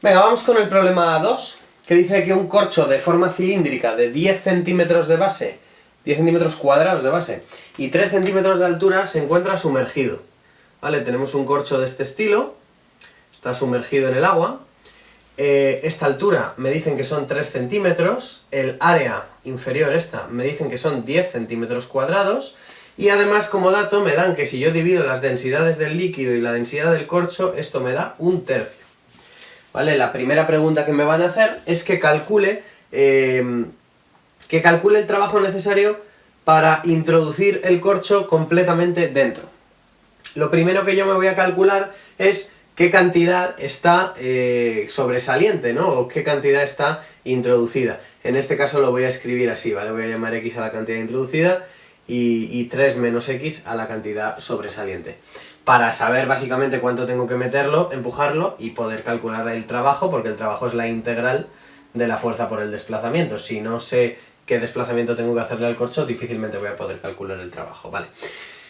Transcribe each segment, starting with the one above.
Venga, vamos con el problema 2, que dice que un corcho de forma cilíndrica de 10 centímetros de base, 10 centímetros cuadrados de base, y 3 centímetros de altura se encuentra sumergido. ¿Vale? Tenemos un corcho de este estilo, está sumergido en el agua. Esta altura me dicen que son 3 centímetros, el área inferior esta me dicen que son 10 centímetros cuadrados, y además como dato me dan que si yo divido las densidades del líquido y la densidad del corcho, esto me da 1/3. ¿Vale? La primera pregunta que me van a hacer es que calcule el trabajo necesario para introducir el corcho completamente dentro. Lo primero que yo me voy a calcular es qué cantidad está sobresaliente, ¿no? O qué cantidad está introducida. En este caso lo voy a escribir así, ¿vale? Voy a llamar x a la cantidad introducida y 3 menos x a la cantidad sobresaliente. Para saber básicamente cuánto tengo que meterlo, empujarlo y poder calcular el trabajo, porque el trabajo es la integral de la fuerza por el desplazamiento. Si no sé qué desplazamiento tengo que hacerle al corcho, difícilmente voy a poder calcular el trabajo, ¿vale?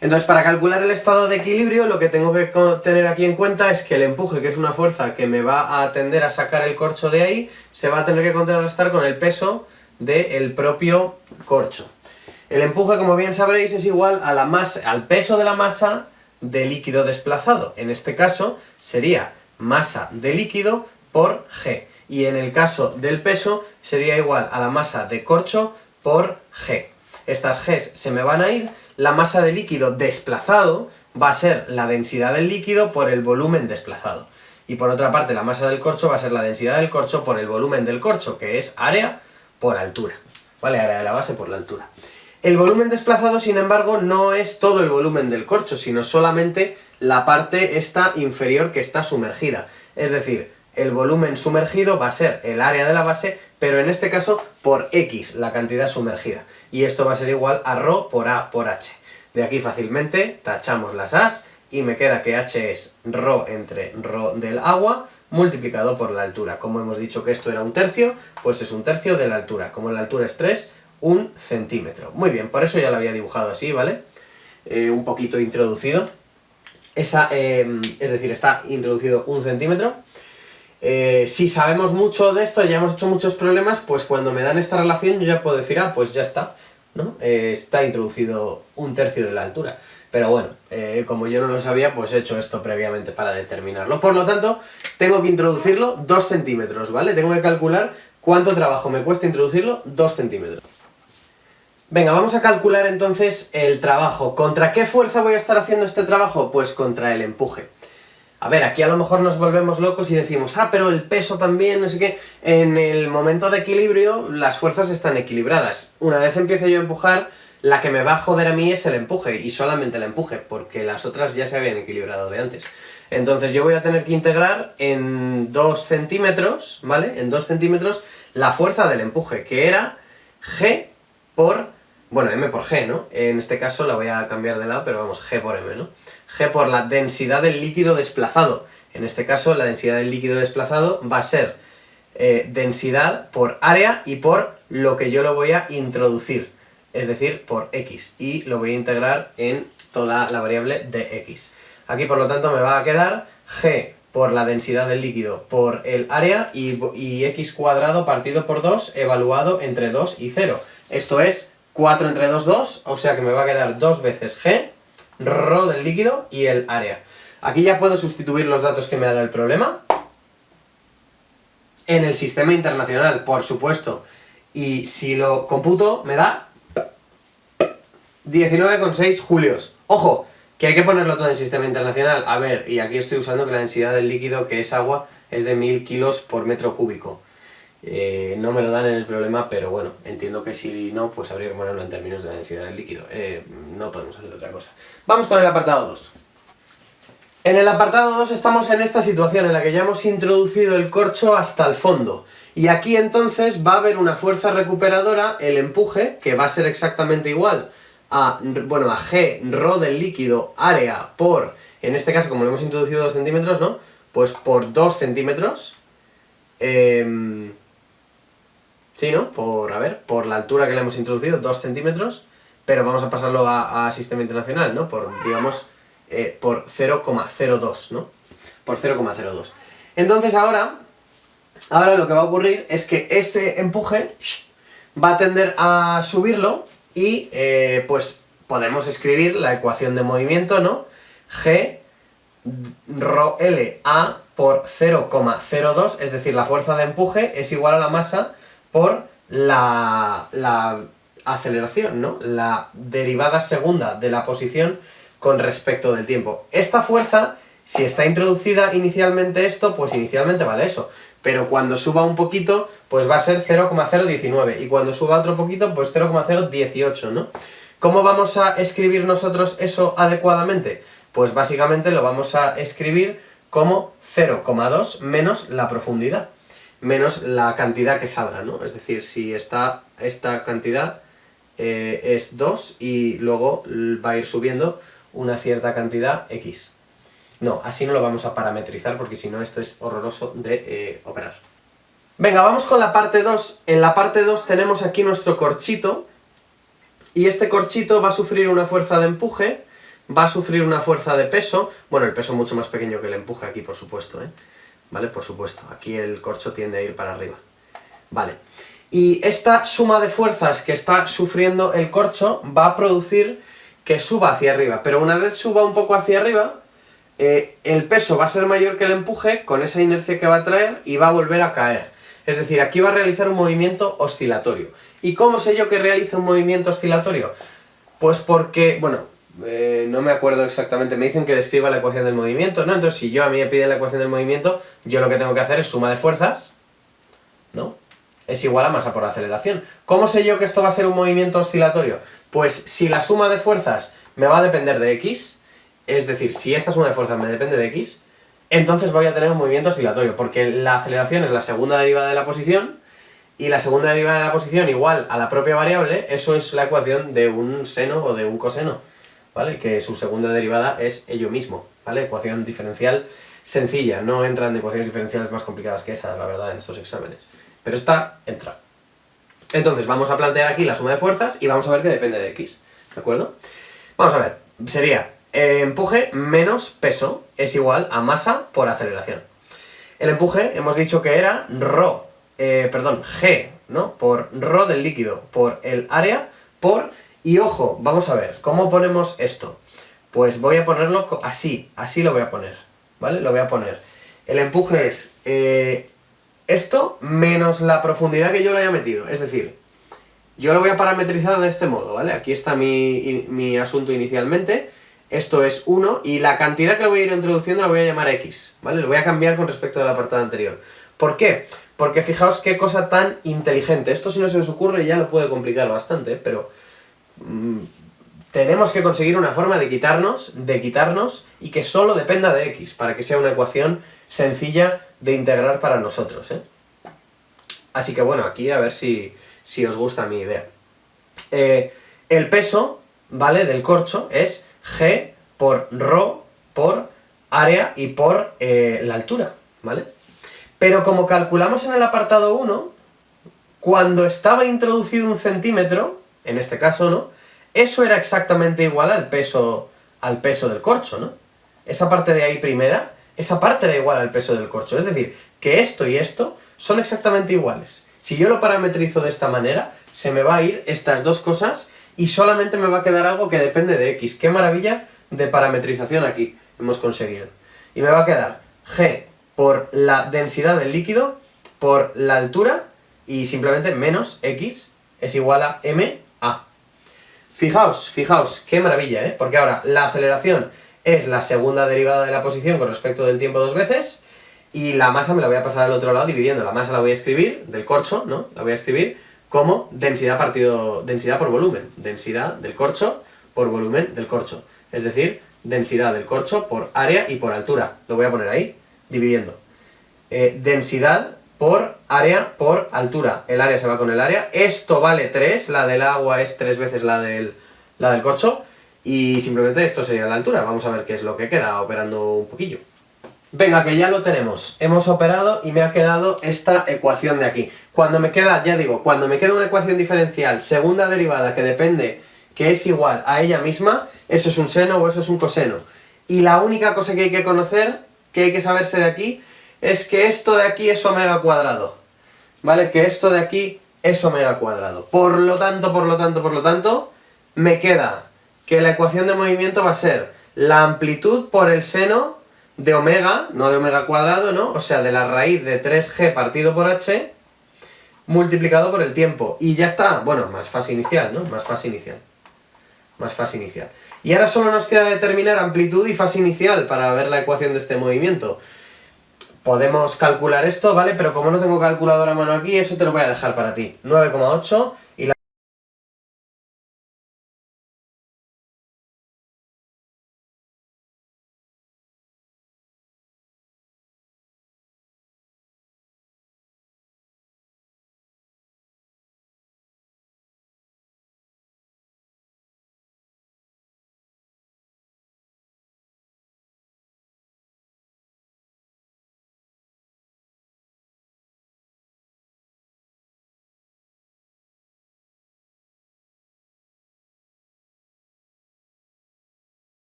Entonces, para calcular el estado de equilibrio, lo que tengo que tener aquí en cuenta es que el empuje, que es una fuerza que me va a tender a sacar el corcho de ahí, se va a tener que contrarrestar con el peso del propio corcho. El empuje, como bien sabréis, es igual a la masa, al peso de la masa de líquido desplazado. En este caso sería masa de líquido por G. Y en el caso del peso sería igual a la masa de corcho por G. Estas Gs se me van a ir. La masa de líquido desplazado va a ser la densidad del líquido por el volumen desplazado. Y por otra parte, la masa del corcho va a ser la densidad del corcho por el volumen del corcho, que es área por altura. ¿Vale? Área de la base por la altura. El volumen desplazado, sin embargo, no es todo el volumen del corcho, sino solamente la parte esta inferior que está sumergida. Es decir, el volumen sumergido va a ser el área de la base, pero en este caso por X, la cantidad sumergida. Y esto va a ser igual a ρ por A por H. De aquí fácilmente tachamos las A's y me queda que H es ρ entre ρ del agua multiplicado por la altura. Como hemos dicho que esto era 1/3, pues es 1/3 de la altura. Como la altura es 3, 1 centímetro. Muy bien, por eso ya lo había dibujado así, ¿vale? Un poquito introducido. Es decir, está introducido 1 centímetro. Si sabemos mucho de esto, ya hemos hecho muchos problemas, pues cuando me dan esta relación yo ya puedo decir, ah, pues ya está, ¿no? Está introducido 1/3 de la altura. Pero bueno, como yo no lo sabía, pues he hecho esto previamente para determinarlo. Por lo tanto, tengo que introducirlo 2 centímetros, ¿vale? Tengo que calcular cuánto trabajo me cuesta introducirlo 2 centímetros. Venga, vamos a calcular entonces el trabajo. ¿Contra qué fuerza voy a estar haciendo este trabajo? Pues contra el empuje. A ver, aquí a lo mejor nos volvemos locos y decimos, ah, pero el peso también, no sé qué. En el momento de equilibrio, las fuerzas están equilibradas. Una vez empiece yo a empujar, la que me va a joder a mí es el empuje, y solamente el empuje, porque las otras ya se habían equilibrado de antes. Entonces yo voy a tener que integrar en 2 centímetros, ¿vale? En 2 centímetros la fuerza del empuje, que era G por... Bueno, M por G, ¿no? En este caso la voy a cambiar de lado, pero vamos, G por M, ¿no? G por la densidad del líquido desplazado. En este caso, la densidad del líquido desplazado va a ser densidad por área y por lo que yo lo voy a introducir. Es decir, por X. Y lo voy a integrar en toda la variable de X. Aquí, por lo tanto, me va a quedar G por la densidad del líquido por el área y X cuadrado partido por 2 evaluado entre 2 y 0. Esto es 4 entre 2, 2, o sea que me va a quedar 2 veces G, ρ del líquido y el área. Aquí ya puedo sustituir los datos que me ha dado el problema. En el sistema internacional, por supuesto. Y si lo computo, me da 19,6 julios. ¡Ojo! Que hay que ponerlo todo en sistema internacional. A ver, y aquí estoy usando que la densidad del líquido, que es agua, es de 1000 kilos por metro cúbico. No me lo dan en el problema, pero bueno, entiendo que si no, pues habría que ponerlo en términos de la densidad del líquido. No podemos hacer otra cosa. Vamos con el apartado 2. En el apartado 2 estamos en esta situación en la que ya hemos introducido el corcho hasta el fondo. Y aquí entonces va a haber una fuerza recuperadora, el empuje, que va a ser exactamente igual a, bueno, a G, ρ del líquido, área por, en este caso como lo hemos introducido 2 centímetros, ¿no? Pues por 2 centímetros. Sí, ¿no? Por la altura que le hemos introducido, 2 centímetros, pero vamos a pasarlo a sistema internacional, ¿no? Por, digamos, por 0,02, ¿no? Por 0,02. Entonces ahora, ahora lo que va a ocurrir es que ese empuje va a tender a subirlo y pues podemos escribir la ecuación de movimiento, ¿no? G rho L A por 0,02, es decir, la fuerza de empuje es igual a la masa por la aceleración, ¿no? La derivada segunda de la posición con respecto del tiempo. Esta fuerza, si está introducida inicialmente esto, pues inicialmente vale eso. Pero cuando suba un poquito, pues va a ser 0,019. Y cuando suba otro poquito, pues 0,018, ¿no? ¿Cómo vamos a escribir nosotros eso adecuadamente? Pues básicamente lo vamos a escribir como 0,2 menos la profundidad, menos la cantidad que salga, ¿no? Es decir, si esta cantidad es 2 y luego va a ir subiendo una cierta cantidad X. No, así no lo vamos a parametrizar porque si no esto es horroroso de operar. Venga, vamos con la parte 2. En la parte 2 tenemos aquí nuestro corchito y este corchito va a sufrir una fuerza de empuje, va a sufrir una fuerza de peso, bueno, el peso mucho más pequeño que el empuje aquí, por supuesto, ¿eh? ¿Vale? Por supuesto, aquí el corcho tiende a ir para arriba. Vale. Y esta suma de fuerzas que está sufriendo el corcho va a producir que suba hacia arriba, pero una vez suba un poco hacia arriba, el peso va a ser mayor que el empuje con esa inercia que va a traer y va a volver a caer. Es decir, aquí va a realizar un movimiento oscilatorio. ¿Y cómo sé yo que realiza un movimiento oscilatorio? Pues porque, bueno, no me acuerdo exactamente, me dicen que describa la ecuación del movimiento, ¿no? Entonces si a mí me piden la ecuación del movimiento, yo lo que tengo que hacer es suma de fuerzas, ¿no? Es igual a masa por aceleración. ¿Cómo sé yo que esto va a ser un movimiento oscilatorio? Pues si la suma de fuerzas me va a depender de X, es decir, si esta suma de fuerzas me depende de X, entonces voy a tener un movimiento oscilatorio, porque la aceleración es la segunda derivada de la posición, y la segunda derivada de la posición igual a la propia variable, eso es la ecuación de un seno o de un coseno, ¿vale? Que su segunda derivada es ello mismo, ¿vale? Ecuación diferencial sencilla, no entran de ecuaciones diferenciales más complicadas que esas, la verdad, en estos exámenes. Pero esta entra. Entonces vamos a plantear aquí la suma de fuerzas y vamos a ver que depende de X, ¿de acuerdo? Vamos a ver, sería empuje menos peso es igual a masa por aceleración. El empuje hemos dicho que era G, ¿no? Por rho del líquido, por el área, por... Y ojo, vamos a ver, ¿cómo ponemos esto? Pues voy a ponerlo así, así lo voy a poner, ¿vale? Lo voy a poner. El empuje es esto menos la profundidad que yo le haya metido, es decir, yo lo voy a parametrizar de este modo, ¿vale? Aquí está mi asunto inicialmente, esto es 1 y la cantidad que le voy a ir introduciendo la voy a llamar X, ¿vale? Lo voy a cambiar con respecto del apartado anterior. ¿Por qué? Porque fijaos qué cosa tan inteligente. Esto si no se os ocurre ya lo puede complicar bastante, pero tenemos que conseguir una forma de quitarnos y que solo dependa de X, para que sea una ecuación sencilla de integrar para nosotros, ¿eh? Así que bueno, aquí a ver si os gusta mi idea. El peso, ¿vale? Del corcho es G por rho por área y por la altura, ¿vale? Pero como calculamos en el apartado 1, cuando estaba introducido 1 centímetro, en este caso, ¿no? Eso era exactamente igual al peso del corcho, ¿no? Esa parte de ahí primera, esa parte era igual al peso del corcho. Es decir, que esto y esto son exactamente iguales. Si yo lo parametrizo de esta manera, se me va a ir estas dos cosas y solamente me va a quedar algo que depende de X. ¡Qué maravilla de parametrización aquí hemos conseguido! Y me va a quedar G por la densidad del líquido, por la altura, y simplemente menos X es igual a MA. Fijaos, qué maravilla, ¿eh? Porque ahora la aceleración es la segunda derivada de la posición con respecto del tiempo dos veces, y la masa me la voy a pasar al otro lado dividiendo. La masa la voy a escribir, del corcho, ¿no? La voy a escribir como densidad por volumen. Densidad del corcho por volumen del corcho. Es decir, densidad del corcho por área y por altura. Lo voy a poner ahí, dividiendo. Densidad por área por altura. El área se va con el área. Esto vale 3, la del agua es 3 veces la del corcho. Y simplemente esto sería la altura. Vamos a ver qué es lo que queda operando un poquillo. Venga, que ya lo tenemos. Hemos operado y me ha quedado esta ecuación de aquí. Cuando me queda, ya digo, cuando me queda una ecuación diferencial, segunda derivada que depende, que es igual a ella misma, eso es un seno o eso es un coseno. Y la única cosa que hay que conocer, que hay que saberse de aquí, es que esto de aquí es omega cuadrado, ¿vale? Que esto de aquí es omega cuadrado. Por lo tanto, me queda que la ecuación de movimiento va a ser la amplitud por el seno de omega, no de omega cuadrado, ¿no? O sea, de la raíz de 3g partido por h, multiplicado por el tiempo. Y ya está. Bueno, más fase inicial, ¿no? Más fase inicial. Y ahora solo nos queda determinar amplitud y fase inicial para ver la ecuación de este movimiento. Podemos calcular esto, ¿vale? Pero como no tengo calculadora a mano aquí, eso te lo voy a dejar para ti. 9,8